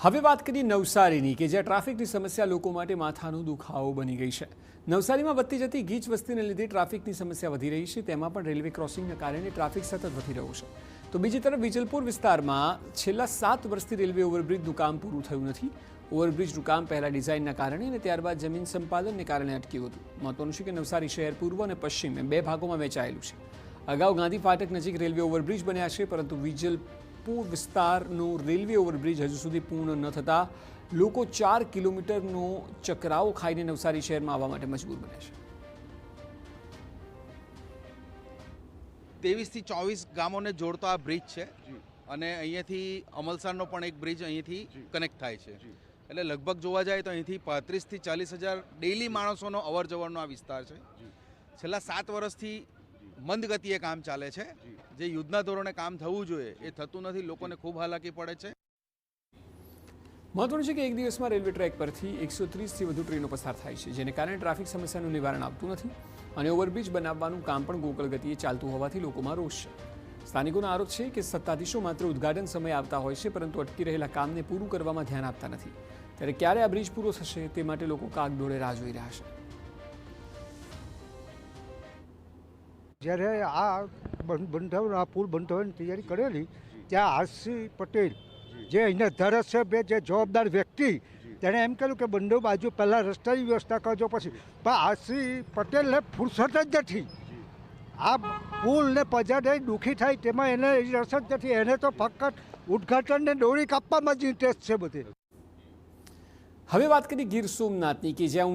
હવે વાત કરીએ નવસારીની કે જ્યાં ટ્રાફિકની સમસ્યા લોકો માટે માથાનો દુખાવો બની ગઈ છે। નવસારીમાં વધતી જતી ગીચ વસ્તીને લીધે ટ્રાફિકની સમસ્યા વધી રહી છે। તેમાં પણ રેલવે ક્રોસિંગના કારણે ટ્રાફિક સતત વધી રહ્યો છે। તો બીજી તરફ વિજલપુર વિસ્તારમાં છેલ્લા 7 વર્ષથી રેલવે ઓવરબ્રિજનું કામ પૂરું થયું નથી। ઓવરબ્રિજનું કામ પહેલા ડિઝાઇનના કારણે અને ત્યારબાદ જમીન સંપાદનને કારણે અટક્યું હતું। મહત્વનું છે કે નવસારી શહેર પૂર્વ અને પશ્ચિમ બે ભાગોમાં વહેંચાયેલું છે। અગાઉ ગાંધી ફાટક નજીક રેલવે ઓવરબ્રિજ બન્યા છે, પરંતુ વિજલપુર વિસ્તારનો રેલવે ઓવરબ્રિજ હજુ સુધી પૂર્ણ ન થતાં લોકો 4 કિલોમીટરનો ચકરાવો ખાઈને નવસારી શહેરમાં આવવા માટે મજબૂર બને છે। 23 થી 24 ગામોને જોડતો આ બ્રિજ છે અને અહીંયાથી અમલસાડનો પણ એક બ્રિજ અહીંથી કનેક્ટ થાય છે। એટલે લગભગ જોવા જાય તો અહીંથી 35 થી 40 હજાર ડેઈલી માણસોનો અવર જવરનો આ વિસ્તાર છે। છેલ્લા 7 વર્ષથી મંદ ગતિએ કામ ચાલે છે। જે યુદ્ધના ધોરણે કામ થવું જોઈએ એ થતું નથી, લોકોને ખૂબ હાલાકી પડે છે। મહત્વનું છે કે એક દિવસમાં રેલવે ટ્રેક પરથી 130થી વધુ ટ્રેનો પસાર થાય છે, જેને કારણે ટ્રાફિક સમસ્યાનું નિવારણ આવતું નથી અને ઓવરબ્રિજ બનાવવાનું કામ પણ ગોકળ ગતિએ ચાલતું હોવાથી લોકોમાં રોષ છે। સ્થાનિકોનો આરોપ છે કે સત્તાધીશો માત્ર ઉદ્ઘાટન સમયે આવતા હોય છે, પરંતુ અટકી રહેલા કામને પૂરું કરવામાં ધ્યાન આપતા નથી। ત્યારે ક્યારે આ બ્રિજ પૂરો થશે તે માટે લોકો કાગડોળે રાહ જોઈ રહ્યા છે। જ્યારે આ બંધાવવાનો આ પુલ બંધાવવાની તૈયારી કરેલી ત્યાં આરસી પટેલ જે અહીંના ધારાસભ્ય જે જવાબદાર વ્યક્તિ તેણે એમ કહ્યું કે બંને બાજુ પહેલાં રસ્તાની વ્યવસ્થા કરજો પછી, પણ આરસી પટેલને ફુરસત જ નથી। આ પુલને પજાડે દુઃખી થાય તેમાં એને રસ જ નથી। એને તો ફક્ત ઉદ્ઘાટનને દોરી કાપવામાં જ ઇન્ટરેસ્ટ છે બધે। હવે વાત કરીએ ગીર સોમનાથની કે જ્યાં